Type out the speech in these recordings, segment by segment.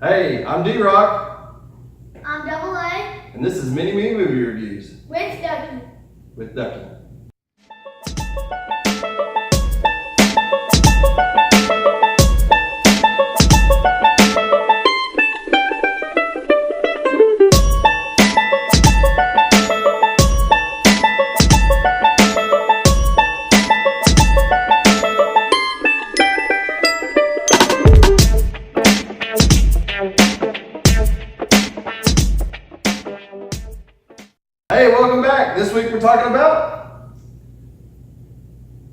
Hey, I'm D-Rock, I'm Double A and this is Mini Me Movie Reviews with Ducky. with Ducky. Hey, welcome back. This week we're talking about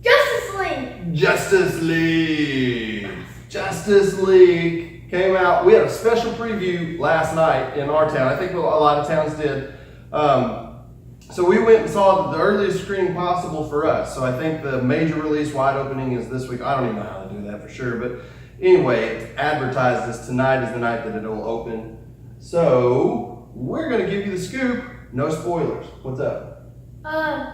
Justice League. Justice League. Justice League came out. We had a special preview last night in our town. I think a lot of towns did. So we went and saw the earliest screening possible for us. So I think the major release wide opening is this week. I don't even know how to do that for sure. But anyway, it's advertised as tonight is the night that it'll open. So we're going to give you the scoop. No spoilers. What's up?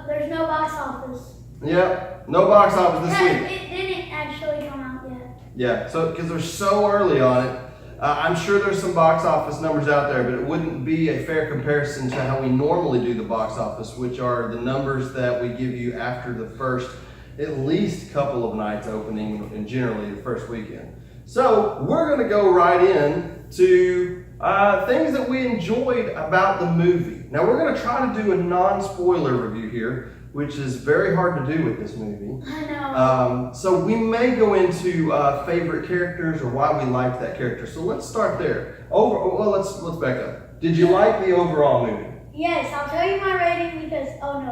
There's no box office. Yep. No box office this week. It didn't actually come out yet. Yeah, so because they're so early on it, I'm sure there's some box office numbers out there, but it wouldn't be a fair comparison to how we normally do the box office, which are the numbers that we give you after the first at least couple of nights opening and generally the first weekend. So we're going to go right in to things that we enjoyed about the movie. Now we're going to try to do a non-spoiler review here, which is very hard to do with this movie. I know. So we may go into favorite characters or why we liked that character. So let's start there. Let's back up. Did you like the overall movie? Yes, I'll tell you my rating because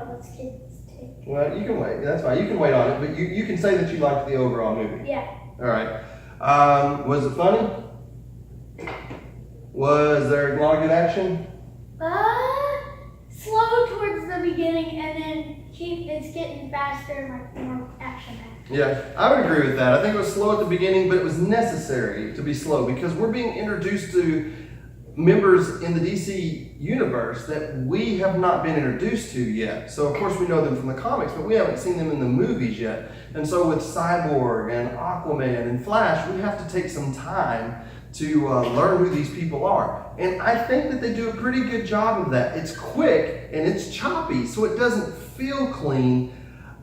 let's kids take. Well, you can wait. That's fine. You can wait on it, but you can say that you liked the overall movie. Yeah. All right. Was it funny? Was there a lot of good action? Slow towards the beginning and then it's getting faster and like more action packed. Yeah, I would agree with that. I think it was slow at the beginning, but it was necessary to be slow because we're being introduced to members in the DC universe that we have not been introduced to yet. So of course we know them from the comics, but we haven't seen them in the movies yet. And so with Cyborg and Aquaman and Flash, we have to take some time to learn who these people are. And I think that they do a pretty good job of that. It's quick and it's choppy, so it doesn't feel clean,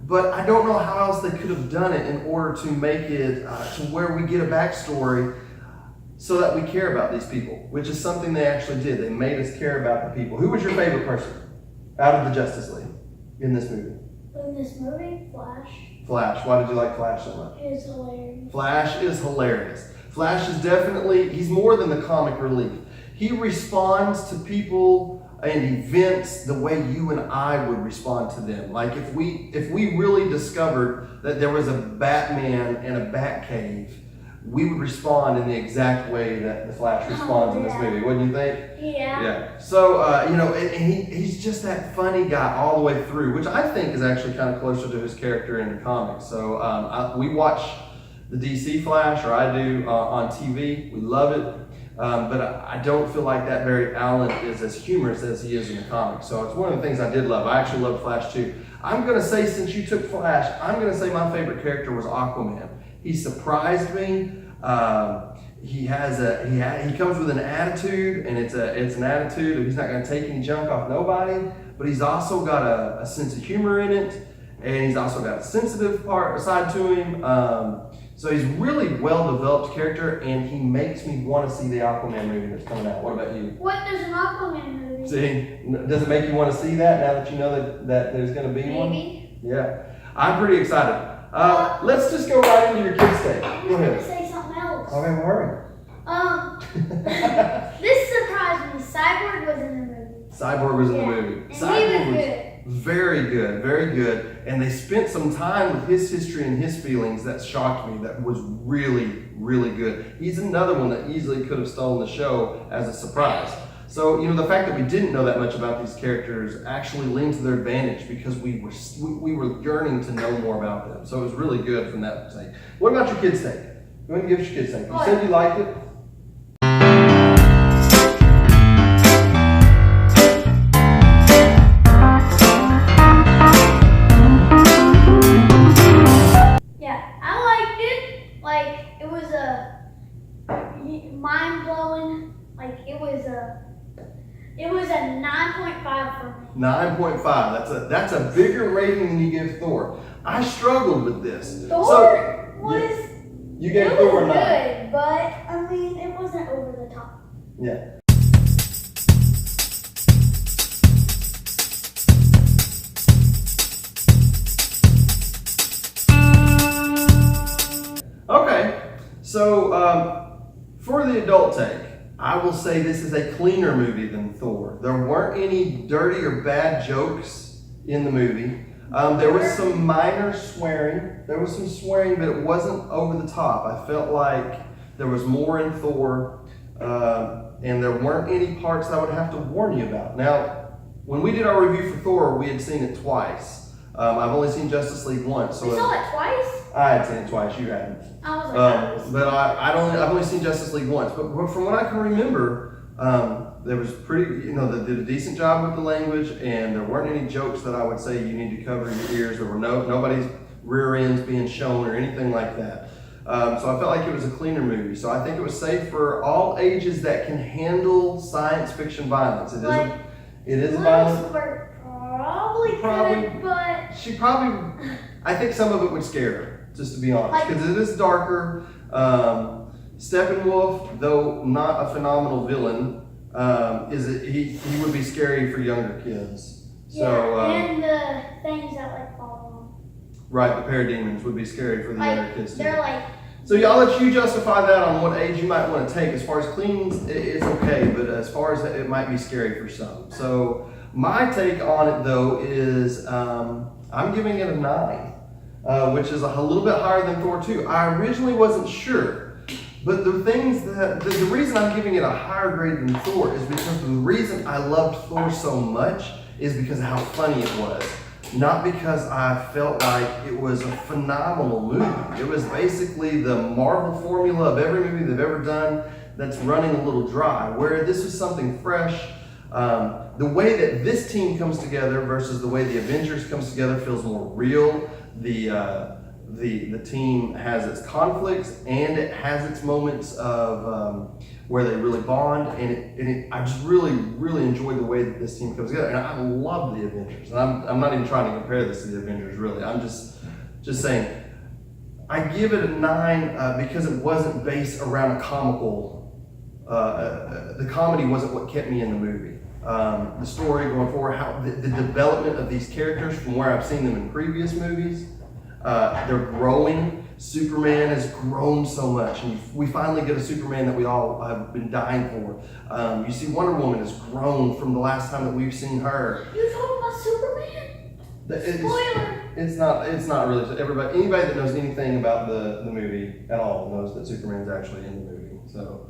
but I don't know how else they could have done it in order to make it to where we get a backstory so that we care about these people, which is something they actually did. They made us care about the people. Who was your favorite person out of the Justice League in this movie? In this movie, Flash. Flash. Why did you like Flash so much? It is hilarious. Flash is hilarious. Flash is definitely, he's more than the comic relief. He responds to people and events the way you and I would respond to them. Like if we really discovered that there was a Batman in a Batcave, we would respond in the exact way that the Flash responds in this movie, wouldn't you think? Yeah. Yeah. So, and he's just that funny guy all the way through, which I think is actually kind of closer to his character in the comics. So we watch the DC Flash, or I do, on TV. We love it. But I don't feel like that Barry Allen is as humorous as he is in the comics. So it's one of the things I did love. I actually love Flash too. I'm going to say, since you took Flash, I'm going to say my favorite character was Aquaman. He surprised me. He comes with an attitude, and it's an attitude of he's not going to take any junk off nobody, but he's also got a sense of humor in it, and he's also got a sensitive side to him. So he's really well-developed character, and he makes me want to see the Aquaman movie that's coming out. What about you? What does an Aquaman movie? See, does it make you want to see that now that you know that there's going to be one? Maybe. Yeah, I'm pretty excited. Let's just go right into your kids' take. I was Go going to ahead. say something else. Okay, well, hurry. This surprised me. Cyborg was in the movie. Cyborg was in the Yeah. movie. And Cyborg he was good. very good, very good. And they spent some time with his history and his feelings that shocked me. That was really, really good. He's another one that easily could have stolen the show as a surprise. So, the fact that we didn't know that much about these characters actually leaned to their advantage because we were yearning to know more about them. So it was really good from that sake. What about your kids' take? Go ahead and give us your kids' take. You said you liked it. mind blowing. Like it was a 9.5 for me. 9.5. That's a bigger rating than you give Thor. I struggled with this. Thor was. You gave It Thor a was 9. good, but I mean, it wasn't over the top. Yeah. Okay, so for the adult take, I will say this is a cleaner movie than Thor. There weren't any dirty or bad jokes in the movie. There was some minor swearing. There was some swearing, but it wasn't over the top. I felt like there was more in Thor, and there weren't any parts that I would have to warn you about. Now, when we did our review for Thor, we had seen it twice. I've only seen Justice League once. We saw it twice? I had seen it twice, you hadn't. I was like, But I've only seen Justice League once. But from what I can remember, there was they did a decent job with the language, and there weren't any jokes that I would say you need to cover your ears. There were nobody's rear ends being shown or anything like that. So I felt like it was a cleaner movie. So I think it was safe for all ages that can handle science fiction violence. It is violent. Probably could, but I think some of it would scare her, just to be honest, because it is darker. Steppenwolf, though not a phenomenal villain, he would be scary for younger kids. So, and the things that like follow right, the parademons would be scary for the younger kids too. They're like. So yeah, I'll let you justify that on what age you might want to take. As far as clean, it's okay, but as far as it might be scary for some. So my take on it though is I'm giving it a 9, which is a little bit higher than Thor 2. I originally wasn't sure, but the reason I'm giving it a higher grade than Thor is because the reason I loved Thor so much is because of how funny it was. Not because I felt like it was a phenomenal movie. It was basically the Marvel formula of every movie they've ever done that's running a little dry, where this was something fresh. The way that this team comes together versus the way the Avengers comes together feels more real. The team has its conflicts and it has its moments of where they really bond, and I just really enjoyed the way that this team comes together. And I love the Avengers, and I'm not even trying to compare this to the Avengers really. I'm just saying I give it a 9 because it wasn't based around a comical. The comedy wasn't what kept me in the movie. The story going forward, how the development of these characters from where I've seen them in previous movies, they're growing. Superman has grown so much, and we finally get a Superman that we all have been dying for. You see Wonder Woman has grown from the last time that we've seen her. You talking about Superman? Spoiler! It's not really. Anybody that knows anything about the movie at all knows that Superman's actually in the movie. So,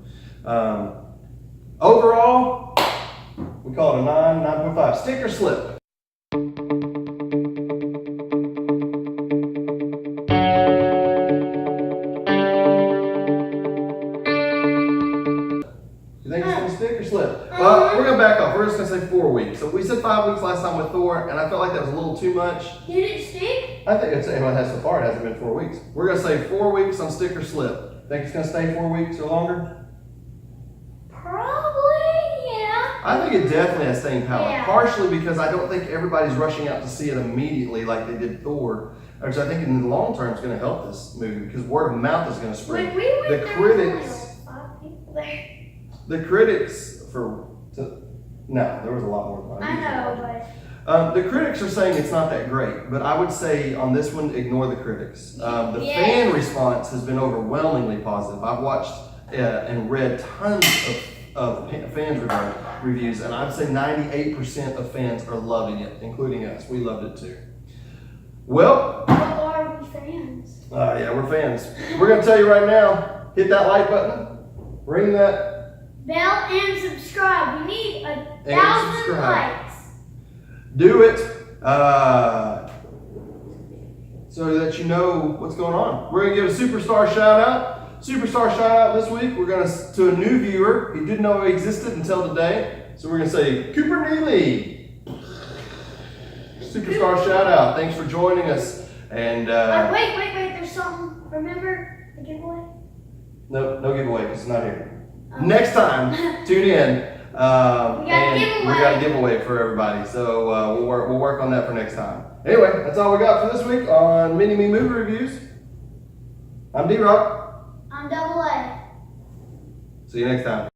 overall, we call it a 9.5. Stick or slip? You think it's going to stick or slip? Well, we're going to back off. We're just going to say 4 weeks. So we said 5 weeks last time with Thor, and I felt like that was a little too much. Did it stick? I think it has so far. It hasn't been 4 weeks. We're going to say 4 weeks on stick or slip. Think it's going to stay 4 weeks or longer? Probably, yeah. I think it definitely has staying power. Yeah. Partially because I don't think everybody's rushing out to see it immediately like they did Thor. Which I think in the long term is going to help this movie because word of mouth is going to spread. When we went, The there critics. was only like 5 people there. The critics no, there was a lot more. I know, but The critics are saying it's not that great, but I would say on this one, ignore the critics. The Yeah. fan response has been overwhelmingly positive. I've watched and read tons of fans reviews, and I'd say 98% of fans are loving it, including us. We loved it too. Well, what are we fans? yeah, we're fans. We're going to tell you right now, hit that like button, ring that Bell and subscribe. We need 1,000 subscribe. likes. Do it so that you know what's going on. We're going to give a superstar shout out. Superstar shout out this week. We're going to a new viewer. He didn't know he existed until today. So we're going to say Cooper Neely. Superstar shout out. Thanks for joining us. And wait. There's something. Remember the giveaway? no giveaway because it's not here. Next time, tune in. got a And giveaway. we got a giveaway for everybody. So we'll work on that for next time. Anyway, that's all we got for this week on Mini Me Movie Reviews. I'm D-Rock. I'm double A. See you next time.